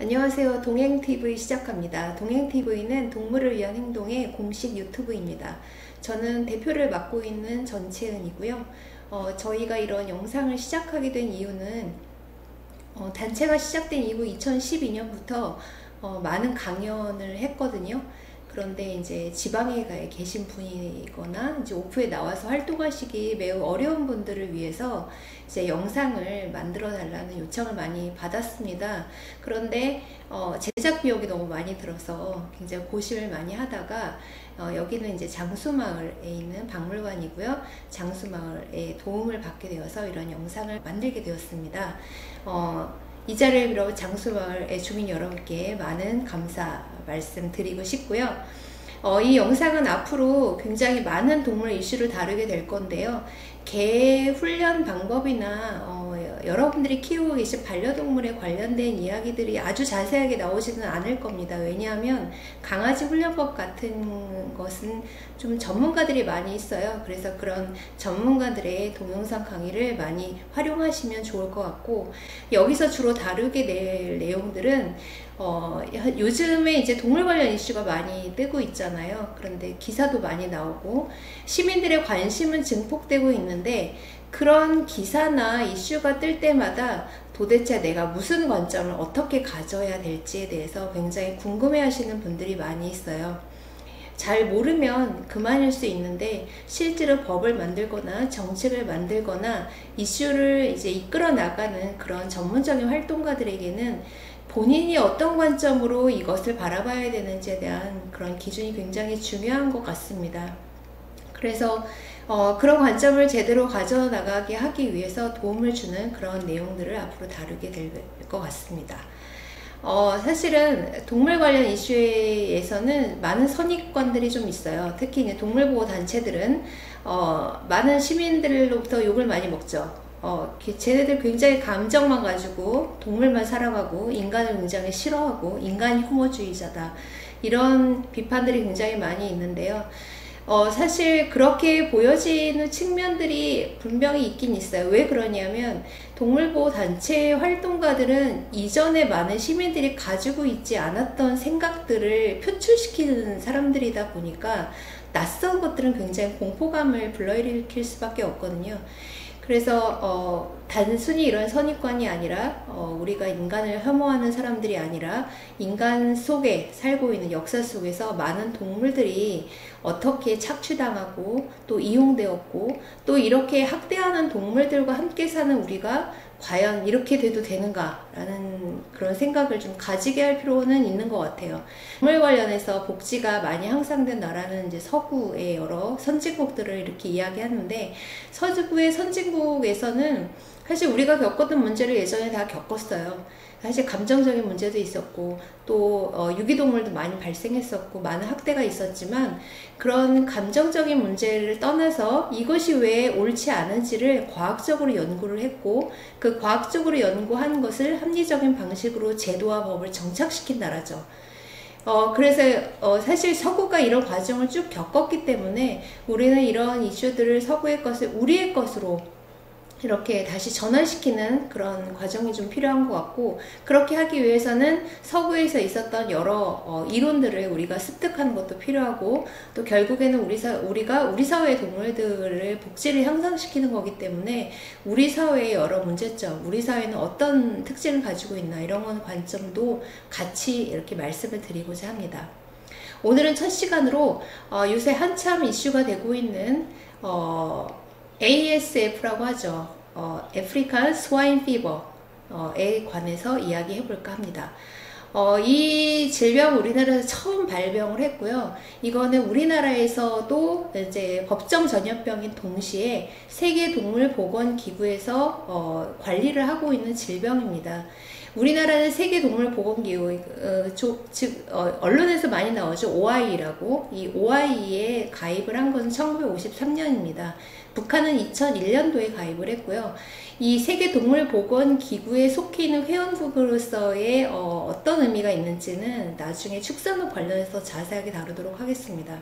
안녕하세요. 동행TV 시작합니다. 동행TV는 동물을 위한 행동의 공식 유튜브입니다. 저는 대표를 맡고 있는 전채은이고요. 저희가 이런 영상을 시작하게 된 이유는 단체가 시작된 이후 2012년부터 많은 강연을 했거든요. 그런데 이제 지방에 계신 분이거나 이제 오프에 나와서 활동하시기 매우 어려운 분들을 위해서 이제 영상을 만들어 달라는 요청을 많이 받았습니다. 그런데 제작 비용이 너무 많이 들어서 굉장히 고심을 많이 하다가 여기는 이제 장수마을에 있는 박물관이고요. 장수마을의 도움을 받게 되어서 이런 영상을 만들게 되었습니다. 이 자리를 빌어 장수마을의 주민 여러분께 많은 감사 말씀드리고 싶고요. 이 영상은 앞으로 굉장히 많은 동물 이슈를 다루게 될 건데요. 개 훈련 방법이나 여러분들이 키우고 계신 반려동물에 관련된 이야기들이 아주 자세하게 나오지는 않을 겁니다. 왜냐하면 강아지 훈련법 같은 것은 좀 전문가들이 많이 있어요. 그래서 그런 전문가들의 동영상 강의를 많이 활용하시면 좋을 것 같고, 여기서 주로 다루게 될 내용들은 요즘에 이제 동물 관련 이슈가 많이 뜨고 있잖아요. 그런데 기사도 많이 나오고 시민들의 관심은 증폭되고 있는데, 그런 기사나 이슈가 뜰 때마다 도대체 내가 무슨 관점을 어떻게 가져야 될지에 대해서 굉장히 궁금해 하시는 분들이 많이 있어요. 잘 모르면 그만일 수 있는데, 실제로 법을 만들거나 정책을 만들거나 이슈를 이제 이끌어 나가는 그런 전문적인 활동가들에게는 본인이 어떤 관점으로 이것을 바라봐야 되는지에 대한 그런 기준이 굉장히 중요한 것 같습니다. 그래서 그런 관점을 제대로 가져나가게 하기 위해서 도움을 주는 그런 내용들을 앞으로 다루게 될 것 같습니다. 사실은 동물 관련 이슈에서는 많은 선입관들이 좀 있어요. 특히 이제 동물보호단체들은 많은 시민들로부터 욕을 많이 먹죠. 쟤네들 굉장히 감정만 가지고 동물만 사랑하고 인간을 굉장히 싫어하고 인간 혐오주의자다, 이런 비판들이 굉장히 많이 있는데요. 사실 그렇게 보여지는 측면들이 분명히 있긴 있어요. 왜 그러냐면 동물보호단체 활동가들은 이전에 많은 시민들이 가지고 있지 않았던 생각들을 표출시키는 사람들이다 보니까 낯선 것들은 굉장히 공포감을 불러일으킬 수밖에 없거든요. 그래서 단순히 이런 선입관이 아니라 우리가 인간을 혐오하는 사람들이 아니라 인간 속에 살고 있는 역사 속에서 많은 동물들이 어떻게 착취당하고 또 이용되었고, 또 이렇게 학대하는 동물들과 함께 사는 우리가 과연 이렇게 돼도 되는가 라는 그런 생각을 좀 가지게 할 필요는 있는 것 같아요. 동물 관련해서 복지가 많이 향상된 나라는 이제 서구의 여러 선진국들을 이렇게 이야기하는데, 서구의 선진국에서는 사실 우리가 겪었던 문제를 예전에 다 겪었어요. 사실 감정적인 문제도 있었고 또 유기동물도 많이 발생했었고 많은 학대가 있었지만, 그런 감정적인 문제를 떠나서 이것이 왜 옳지 않은지를 과학적으로 연구를 했고, 그 과학적으로 연구한 것을 합리적인 방식으로 제도와 법을 정착시킨 나라죠. 그래서 사실 서구가 이런 과정을 쭉 겪었기 때문에 우리는 이런 이슈들을 서구의 것을 우리의 것으로 이렇게 다시 전환시키는 그런 과정이 좀 필요한 것 같고, 그렇게 하기 위해서는 서구에서 있었던 여러 이론들을 우리가 습득하는 것도 필요하고, 또 결국에는 우리가 우리 사회의 동물들의 복지를 향상시키는 거기 때문에 우리 사회의 여러 문제점, 우리 사회는 어떤 특징을 가지고 있나, 이런 관점도 같이 이렇게 말씀을 드리고자 합니다. 오늘은 첫 시간으로 요새 한참 이슈가 되고 있는 ASF라고 하죠. 아프리칸 스와인 피버에 관해서 이야기해 볼까 합니다. 이 질병 우리나라에서 처음 발병을 했고요. 이거는 우리나라에서도 이제 법정 전염병인 동시에 세계동물보건기구에서 관리를 하고 있는 질병입니다. 우리나라는 세계동물보건기구, 즉 언론에서 많이 나오죠. OIE라고. 이 OIE에 가입을 한 것은 1953년입니다. 북한은 2001년도에 가입을 했고요. 이 세계동물보건기구에 속해 있는 회원국으로서의 어떤 의미가 있는지는 나중에 축산업 관련해서 자세하게 다루도록 하겠습니다.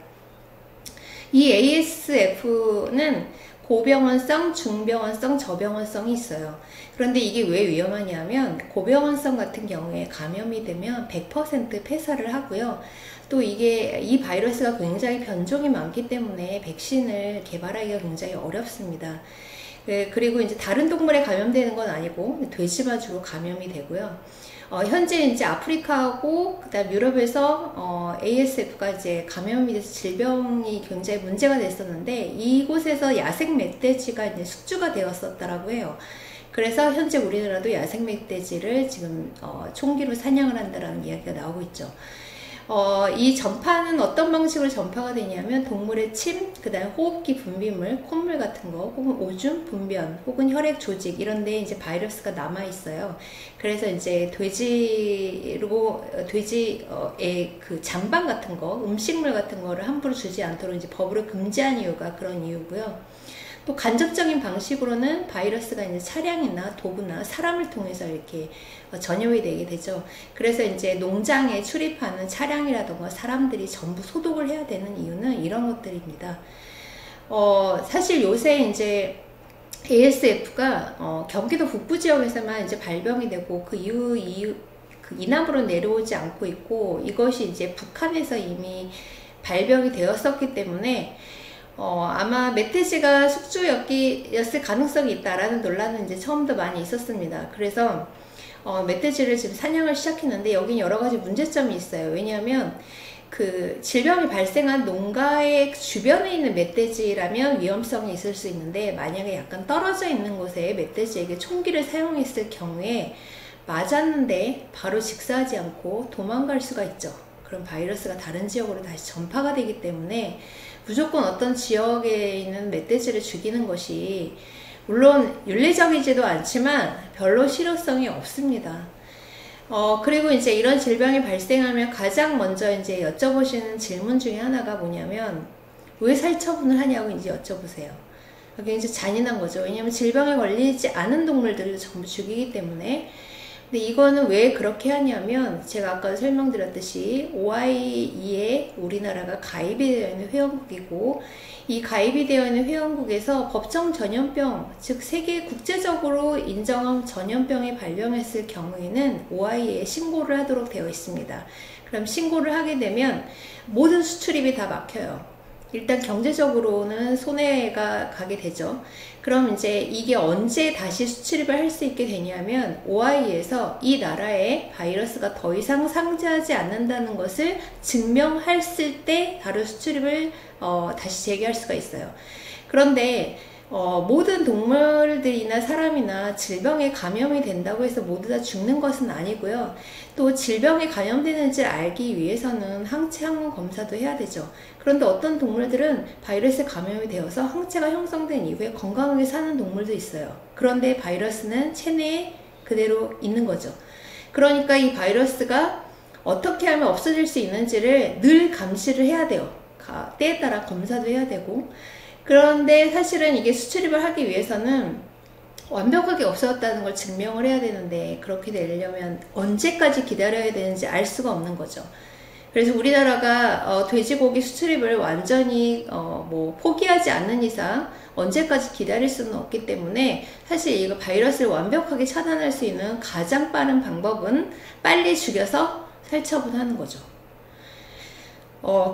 이 ASF는 고병원성, 중병원성, 저병원성이 있어요. 그런데 이게 왜 위험하냐면 고병원성 같은 경우에 감염이 되면 100% 폐사를 하고요. 또 이게 이 바이러스가 굉장히 변종이 많기 때문에 백신을 개발하기가 굉장히 어렵습니다. 그리고 이제 다른 동물에 감염되는 건 아니고 돼지만 주로 감염이 되고요. 현재 이제 아프리카하고 그다음 유럽에서 ASF가 이제 감염이 돼서 질병이 굉장히 문제가 됐었는데 이곳에서 야생 멧돼지가 이제 숙주가 되었었다라고 해요. 그래서 현재 우리나라도 야생 멧돼지를 지금 총기로 사냥을 한다라는 이야기가 나오고 있죠. 이 전파는 어떤 방식으로 전파가 되냐면 동물의 침, 그 다음에 호흡기 분비물, 콧물 같은 거, 혹은 오줌, 분변, 혹은 혈액 조직 이런 데에 이제 바이러스가 남아 있어요. 그래서 이제 돼지의 그 잔반 같은 거, 음식물 같은 거를 함부로 주지 않도록 이제 법으로 금지한 이유가 그런 이유고요. 또 간접적인 방식으로는 바이러스가 이제 차량이나 도구나 사람을 통해서 이렇게 전염이 되게 되죠. 그래서 이제 농장에 출입하는 차량이라던가 사람들이 전부 소독을 해야 되는 이유는 이런 것들입니다. 사실 요새 이제 ASF가 경기도 북부 지역에서만 이제 발병이 되고 그 이남으로 내려오지 않고 있고 이것이 이제 북한에서 이미 발병이 되었었기 때문에 아마 멧돼지가 숙주였을 가능성이 있다라는 논란은 이제 처음부터 많이 있었습니다. 그래서 멧돼지를 지금 사냥을 시작했는데 여긴 여러 가지 문제점이 있어요. 왜냐하면 그 질병이 발생한 농가의 주변에 있는 멧돼지라면 위험성이 있을 수 있는데 만약에 약간 떨어져 있는 곳에 멧돼지에게 총기를 사용했을 경우에 맞았는데 바로 직사하지 않고 도망갈 수가 있죠. 그럼 바이러스가 다른 지역으로 다시 전파가 되기 때문에 무조건 어떤 지역에 있는 멧돼지를 죽이는 것이 물론 윤리적이지도 않지만 별로 실효성이 없습니다. 그리고 이제 이런 질병이 발생하면 가장 먼저 이제 여쭤보시는 질문 중에 하나가 뭐냐면 왜 살처분을 하냐고 이제 여쭤보세요. 굉장히 잔인한 거죠. 왜냐하면 질병에 걸리지 않은 동물들을 전부 죽이기 때문에. 근데 이거는 왜 그렇게 하냐면 제가 아까 설명드렸듯이 OIE에 우리나라가 가입이 되어 있는 회원국이고 이 가입이 되어 있는 회원국에서 법정 전염병, 즉 세계 국제적으로 인정한 전염병이 발병했을 경우에는 OIE에 신고를 하도록 되어 있습니다. 그럼 신고를 하게 되면 모든 수출입이 다 막혀요. 일단 경제적으로는 손해가 가게 되죠. 그럼 이제 이게 언제 다시 수출입을 할 수 있게 되냐면 OI에서 이 나라에 바이러스가 더 이상 상재하지 않는다는 것을 증명했을 때 바로 수출입을 다시 재개할 수가 있어요. 그런데 모든 동물들이나 사람이나 질병에 감염이 된다고 해서 모두 다 죽는 것은 아니고요. 또 질병에 감염되는지 알기 위해서는 항체 항원 검사도 해야 되죠. 그런데 어떤 동물들은 바이러스에 감염이 되어서 항체가 형성된 이후에 건강하게 사는 동물도 있어요. 그런데 바이러스는 체내에 그대로 있는 거죠. 그러니까 이 바이러스가 어떻게 하면 없어질 수 있는지를 늘 감시를 해야 돼요. 때에 따라 검사도 해야 되고. 그런데 사실은 이게 수출입을 하기 위해서는 완벽하게 없어졌다는 걸 증명을 해야 되는데 그렇게 되려면 언제까지 기다려야 되는지 알 수가 없는 거죠. 그래서 우리나라가 돼지고기 수출입을 완전히 포기하지 않는 이상 언제까지 기다릴 수는 없기 때문에 사실 이거 바이러스를 완벽하게 차단할 수 있는 가장 빠른 방법은 빨리 죽여서 살처분하는 거죠.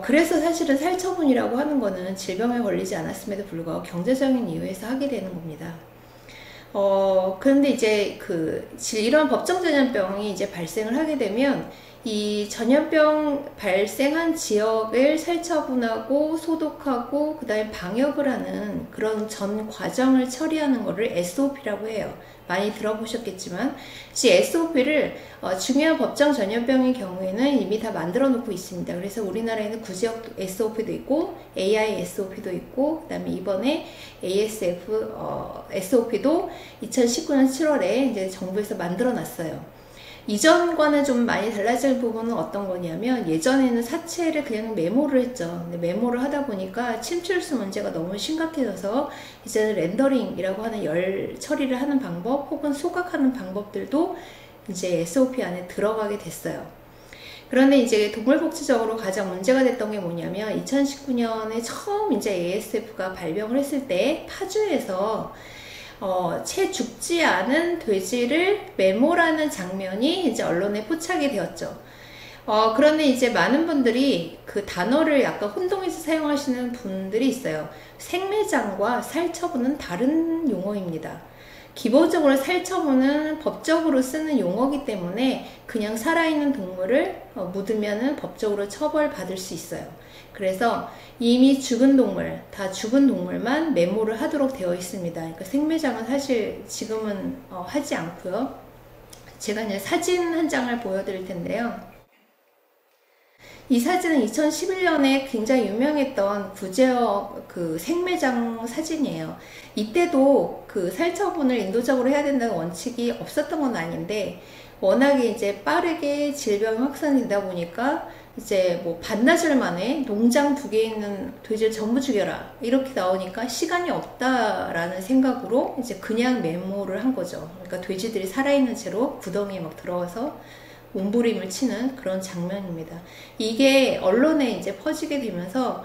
그래서 사실은 살처분이라고 하는 거는 질병에 걸리지 않았음에도 불구하고 경제적인 이유에서 하게 되는 겁니다. 그런데 이제 이런 법정 전염병이 이제 발생을 하게 되면 이 전염병 발생한 지역을 살처분하고 소독하고 그 다음에 방역을 하는 그런 전 과정을 처리하는 거를 SOP라고 해요. 많이 들어보셨겠지만 이 SOP를 중요한 법정 전염병의 경우에는 이미 다 만들어 놓고 있습니다. 그래서 우리나라에는 구지역 SOP도 있고 AI SOP도 있고 그 다음에 이번에 ASF SOP도 2019년 7월에 이제 정부에서 만들어 놨어요. 이전과는 좀 많이 달라진 부분은 어떤 거냐면 예전에는 사체를 그냥 메모를 했죠. 근데 메모를 하다 보니까 침출수 문제가 너무 심각해져서 이제는 렌더링이라고 하는 열 처리를 하는 방법 혹은 소각하는 방법들도 이제 SOP 안에 들어가게 됐어요. 그런데 이제 동물복지적으로 가장 문제가 됐던 게 뭐냐면 2019년에 처음 이제 ASF가 발병을 했을 때 파주에서 채 죽지 않은 돼지를 매몰하는 장면이 이제 언론에 포착이 되었죠. 그런데 이제 많은 분들이 그 단어를 약간 혼동해서 사용하시는 분들이 있어요. 생매장과 살처분은 다른 용어입니다. 기본적으로 살처분은 법적으로 쓰는 용어이기 때문에 그냥 살아있는 동물을 묻으면은 법적으로 처벌받을 수 있어요. 그래서 이미 죽은 동물, 다 죽은 동물만 메모를 하도록 되어 있습니다. 그러니까 생매장은 사실 지금은 하지 않고요. 제가 이제 사진 한 장을 보여드릴 텐데요. 이 사진은 2011년에 굉장히 유명했던 구제역 그 생매장 사진이에요. 이때도 그 살처분을 인도적으로 해야 된다는 원칙이 없었던 건 아닌데, 워낙에 이제 빠르게 질병이 확산이 되다 보니까 이제 뭐 반나절 만에 농장 2개 있는 돼지를 전부 죽여라 이렇게 나오니까 시간이 없다라는 생각으로 이제 그냥 메모를 한 거죠. 그러니까 돼지들이 살아있는 채로 구덩이에 막 들어가서 몸부림을 치는 그런 장면입니다. 이게 언론에 이제 퍼지게 되면서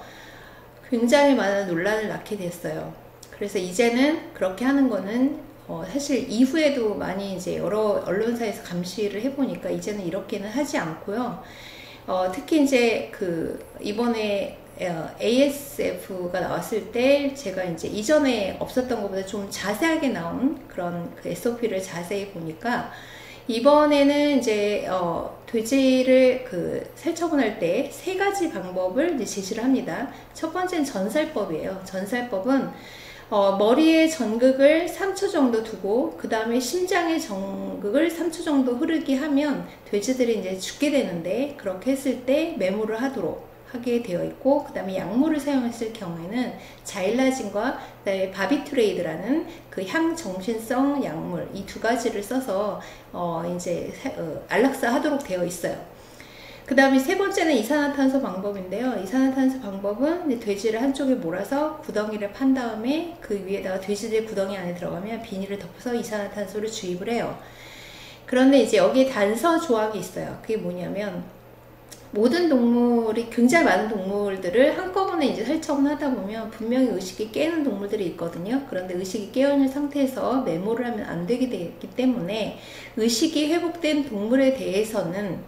굉장히 많은 논란을 낳게 됐어요. 그래서 이제는 그렇게 하는 거는 사실 이후에도 많이 이제 여러 언론사에서 감시를 해보니까 이제는 이렇게는 하지 않고요. 특히 이제 그 이번에 ASF가 나왔을 때 제가 이제 이전에 없었던 것보다 좀 자세하게 나온 그런 그 SOP를 자세히 보니까 이번에는 이제 돼지를 그 살처분할 때 3가지 방법을 이제 제시를 합니다. 첫 번째는 전살법이에요. 전살법은 머리에 전극을 3초 정도 두고 그 다음에 심장에 전극을 3초 정도 흐르게 하면 돼지들이 이제 죽게 되는데, 그렇게 했을 때 메모를 하게 되어 있고, 그 다음에 약물을 사용했을 경우에는 자일라진과 그다음에 바비투레이드라는 그 향정신성 약물, 이 2가지를 써서 이제 안락사 하도록 되어 있어요. 그 다음에 3번째는 이산화탄소 방법인데요. 이산화탄소 방법은 돼지를 한쪽에 몰아서 구덩이를 판 다음에 그 위에다가 돼지들 구덩이 안에 들어가면 비닐을 덮어서 이산화탄소를 주입을 해요. 그런데 이제 여기에 단서 조항이 있어요. 그게 뭐냐면, 모든 동물이, 굉장히 많은 동물들을 한꺼번에 이제 살처분하다 보면 분명히 의식이 깨는 동물들이 있거든요. 그런데 의식이 깨어있는 상태에서 메모를 하면 안 되게 되기 때문에 의식이 회복된 동물에 대해서는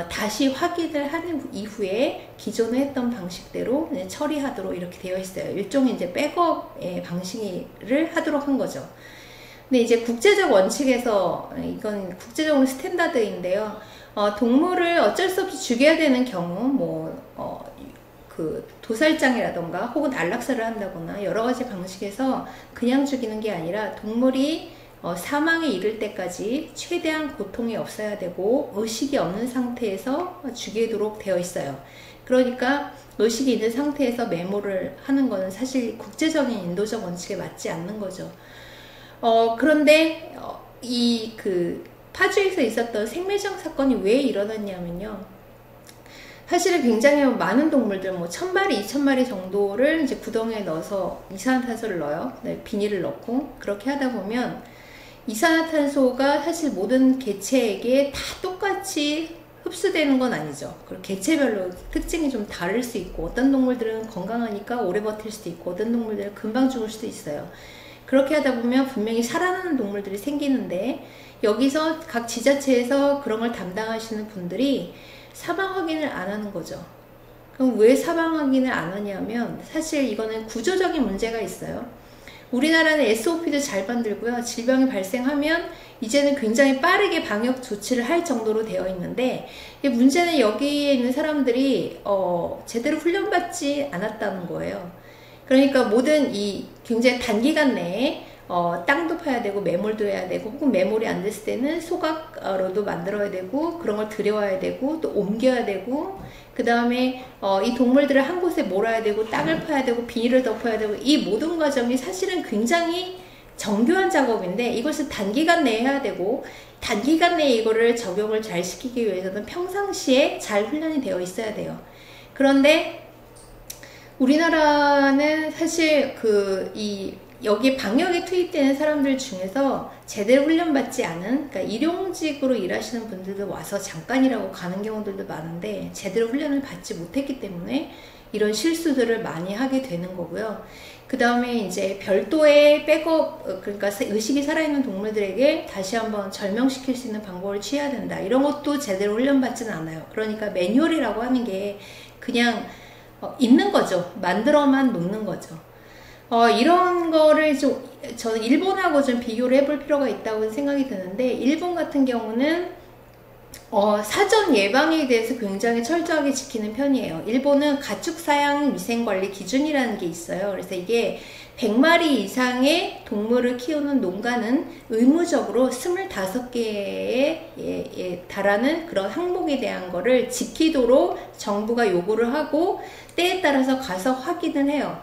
다시 확인을 한 이후에 기존에 했던 방식대로 처리하도록 이렇게 되어 있어요. 일종의 이제 백업의 방식을 하도록 한 거죠. 근데 이제 국제적 원칙에서, 이건 국제적으로 스탠다드인데요. 동물을 어쩔 수 없이 죽여야 되는 경우, 그 도살장이라던가 혹은 안락사를 한다거나 여러 가지 방식에서 그냥 죽이는 게 아니라 동물이 사망에 이를 때까지 최대한 고통이 없어야 되고 의식이 없는 상태에서 죽이도록 되어 있어요. 그러니까 의식이 있는 상태에서 메모를 하는 것은 사실 국제적인 인도적 원칙에 맞지 않는 거죠. 그런데 파주에서 있었던 생매장 사건이 왜 일어났냐면요. 사실은 굉장히 많은 동물들, 1000마리, 2000마리 정도를 이제 구덩이에 넣어서 이산화탄소를 넣어요. 비닐을 넣고. 그렇게 하다 보면 이산화탄소가 사실 모든 개체에게 다 똑같이 흡수되는 건 아니죠. 그리고 개체별로 특징이 좀 다를 수 있고, 어떤 동물들은 건강하니까 오래 버틸 수도 있고, 어떤 동물들은 금방 죽을 수도 있어요. 그렇게 하다 보면 분명히 살아나는 동물들이 생기는데, 여기서 각 지자체에서 그런 걸 담당하시는 분들이 사망 확인을 안 하는 거죠. 그럼 왜 사망 확인을 안 하냐면, 사실 이거는 구조적인 문제가 있어요. 우리나라는 SOP도 잘 만들고요. 질병이 발생하면 이제는 굉장히 빠르게 방역 조치를 할 정도로 되어 있는데, 문제는 여기에 있는 사람들이 제대로 훈련받지 않았다는 거예요. 그러니까 모든 이 굉장히 단기간 내에 땅도 파야 되고 매몰도 해야 되고, 혹은 매몰이 안 됐을 때는 소각로도 만들어야 되고, 그런 걸 들여와야 되고, 또 옮겨야 되고, 그 다음에 이 동물들을 한 곳에 몰아야 되고, 땅을 파야 되고, 비닐을 덮어야 되고, 이 모든 과정이 사실은 굉장히 정교한 작업인데, 이것을 단기간 내에 해야 되고, 단기간 내에 이거를 적용을 잘 시키기 위해서는 평상시에 잘 훈련이 되어 있어야 돼요. 그런데 우리나라는 사실 이 여기 방역에 투입되는 사람들 중에서 제대로 훈련받지 않은, 그러니까 일용직으로 일하시는 분들도 와서 잠깐이라고 가는 경우들도 많은데 제대로 훈련을 받지 못했기 때문에 이런 실수들을 많이 하게 되는 거고요. 그 다음에 이제 별도의 백업, 그러니까 의식이 살아있는 동물들에게 다시 한번 절명시킬 수 있는 방법을 취해야 된다. 이런 것도 제대로 훈련받지는 않아요. 그러니까 매뉴얼이라고 하는 게 그냥 있는 거죠. 만들어만 놓는 거죠. 이런 거를 저는 일본하고 좀 비교를 해볼 필요가 있다고 생각이 드는데, 일본 같은 경우는 사전 예방에 대해서 굉장히 철저하게 지키는 편이에요. 일본은 가축 사양 위생관리 기준이라는 게 있어요. 그래서 이게 100마리 이상의 동물을 키우는 농가는 의무적으로 25개에 달하는 그런 항목에 대한 거를 지키도록 정부가 요구를 하고 때에 따라서 가서 확인을 해요.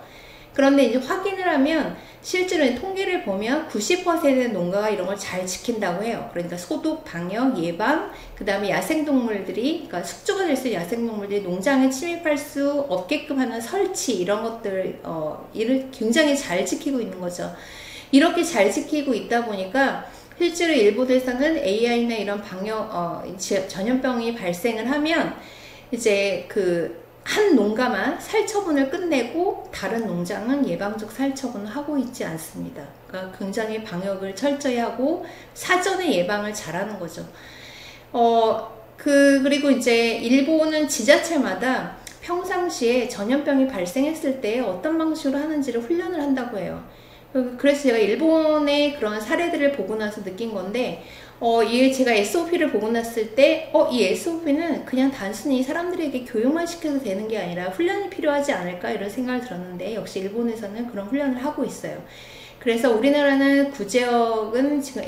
그런데 이제 확인을 하면 실제로 통계를 보면 90%의 농가가 이런 걸 잘 지킨다고 해요. 그러니까 소독, 방역, 예방, 그 다음에 야생동물들이, 그러니까 숙주가 될 수 있는 야생동물들이 농장에 침입할 수 없게끔 하는 설치, 이런 것들, 이를 굉장히 잘 지키고 있는 거죠. 이렇게 잘 지키고 있다 보니까 실제로 일본에서는 AI나 이런 방역, 전염병이 발생을 하면 이제 한 농가만 살처분을 끝내고 다른 농장은 예방적 살처분을 하고 있지 않습니다. 그러니까 굉장히 방역을 철저히 하고 사전에 예방을 잘하는 거죠. 그리고 이제 일본은 지자체마다 평상시에 전염병이 발생했을 때 어떤 방식으로 하는지를 훈련을 한다고 해요. 그래서 제가 일본의 그런 사례들을 보고 나서 느낀 건데, 제가 SOP를 보고 났을 때, 이 SOP는 그냥 단순히 사람들에게 교육만 시켜도 되는 게 아니라 훈련이 필요하지 않을까, 이런 생각을 들었는데, 역시 일본에서는 그런 훈련을 하고 있어요. 그래서 우리나라는 구제역은 지금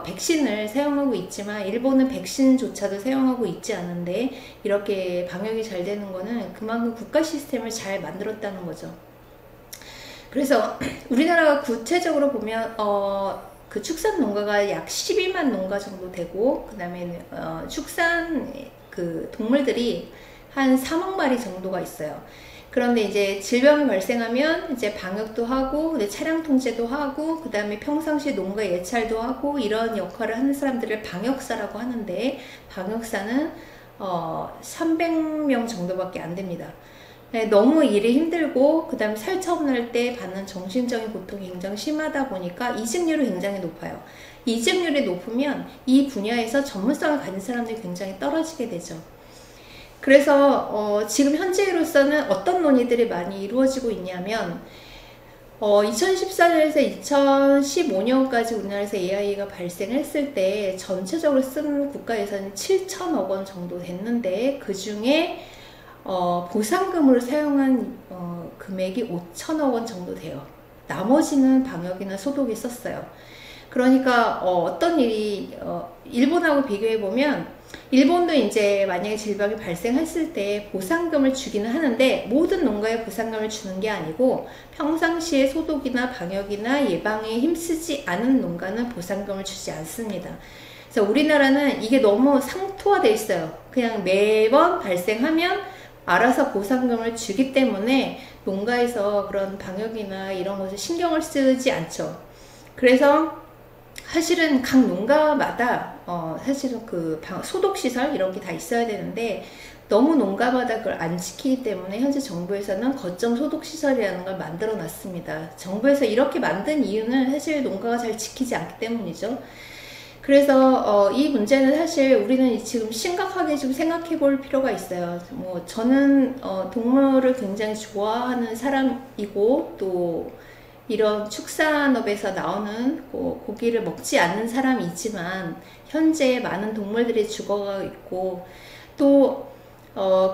백신을 사용하고 있지만, 일본은 백신조차도 사용하고 있지 않은데, 이렇게 방역이 잘 되는 거는 그만큼 국가 시스템을 잘 만들었다는 거죠. 그래서 우리나라가 구체적으로 보면 그 축산 농가가 약 12만 농가 정도 되고, 그 다음에 축산 동물들이 한 4만 마리 정도가 있어요. 그런데 이제 질병이 발생하면 이제 방역도 하고, 차량 통제도 하고, 그 다음에 평상시 농가 예찰도 하고, 이런 역할을 하는 사람들을 방역사라고 하는데, 방역사는 300명 정도밖에 안 됩니다. 네, 너무 일이 힘들고, 그 다음에 살처분할 때 받는 정신적인 고통이 굉장히 심하다 보니까 이직률이 굉장히 높아요. 이직률이 높으면 이 분야에서 전문성을 가진 사람들이 굉장히 떨어지게 되죠. 그래서 지금 현재로서는 어떤 논의들이 많이 이루어지고 있냐면, 2014년에서 2015년까지 우리나라에서 AI가 발생했을 때 전체적으로 쓴 국가 예산이 7천억 원 정도 됐는데, 그 중에 보상금으로 사용한 금액이 5천억 원 정도 돼요. 나머지는 방역이나 소독에 썼어요. 그러니까 어떤 일이 일본하고 비교해 보면, 일본도 이제 만약에 질병이 발생했을 때 보상금을 주기는 하는데, 모든 농가에 보상금을 주는 게 아니고 평상시에 소독이나 방역이나 예방에 힘쓰지 않은 농가는 보상금을 주지 않습니다. 그래서 우리나라는 이게 너무 상투화되어 있어요. 그냥 매번 발생하면 알아서 보상금을 주기 때문에 농가에서 그런 방역이나 이런 것을 신경을 쓰지 않죠. 그래서 사실은 각 농가마다 사실은 소독시설 이런 게 다 있어야 되는데, 너무 농가마다 그걸 안 지키기 때문에 현재 정부에서는 거점 소독시설이라는 걸 만들어 놨습니다. 정부에서 이렇게 만든 이유는 사실 농가가 잘 지키지 않기 때문이죠. 그래서 이 문제는 사실 우리는 지금 심각하게 좀 생각해 볼 필요가 있어요. 저는 동물을 굉장히 좋아하는 사람이고, 또 이런 축산업에서 나오는 고기를 먹지 않는 사람이지만, 현재 많은 동물들이 죽어가고 있고, 또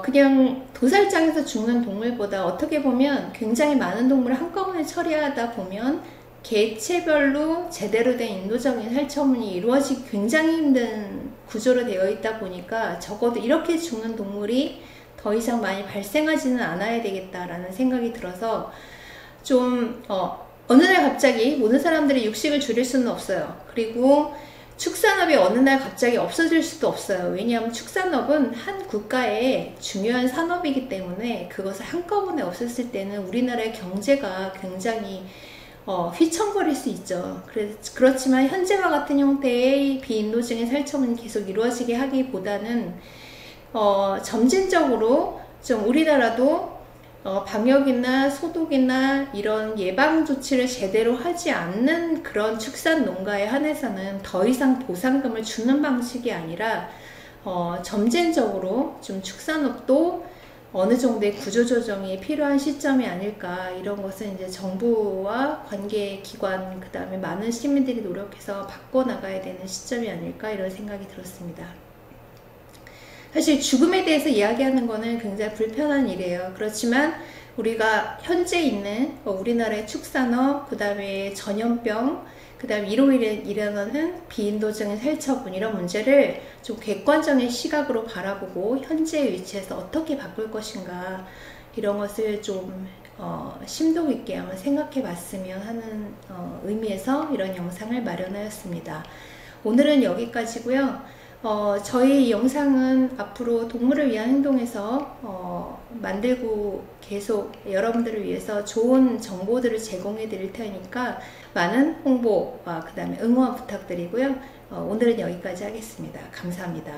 그냥 도살장에서 죽는 동물보다 어떻게 보면 굉장히 많은 동물을 한꺼번에 처리하다 보면 개체별로 제대로 된 인도적인 살처분이 이루어지기 굉장히 힘든 구조로 되어 있다 보니까, 적어도 이렇게 죽는 동물이 더 이상 많이 발생하지는 않아야 되겠다라는 생각이 들어서, 좀 어느 날 갑자기 모든 사람들이 육식을 줄일 수는 없어요. 그리고 축산업이 어느 날 갑자기 없어질 수도 없어요. 왜냐하면 축산업은 한 국가의 중요한 산업이기 때문에 그것을 한꺼번에 없앴을 때는 우리나라의 경제가 굉장히 휘청거릴 수 있죠. 그렇지만 현재와 같은 형태의 비인도적인 살처분이 계속 이루어지게 하기보다는 점진적으로 좀 우리나라도 방역이나 소독이나 이런 예방 조치를 제대로 하지 않는 그런 축산 농가에 한해서는 더 이상 보상금을 주는 방식이 아니라 점진적으로 좀 축산업도 어느 정도의 구조조정이 필요한 시점이 아닐까. 이런 것은 이제 정부와 관계기관, 그 다음에 많은 시민들이 노력해서 바꿔나가야 되는 시점이 아닐까, 이런 생각이 들었습니다. 사실 죽음에 대해서 이야기하는 거는 굉장히 불편한 일이에요. 그렇지만 우리가 현재 있는 우리나라의 축산업, 그 다음에 전염병, 그 다음에 이로 일어나는 비인도적인 살처분, 이런 문제를 좀 객관적인 시각으로 바라보고 현재의 위치에서 어떻게 바꿀 것인가, 이런 것을 좀 심도 있게 한번 생각해 봤으면 하는 의미에서 이런 영상을 마련하였습니다. 오늘은 여기까지고요. 저희 영상은 앞으로 동물을 위한 행동에서 만들고 계속 여러분들을 위해서 좋은 정보들을 제공해 드릴 테니까 많은 홍보와 그 다음에 응원 부탁드리고요. 오늘은 여기까지 하겠습니다. 감사합니다.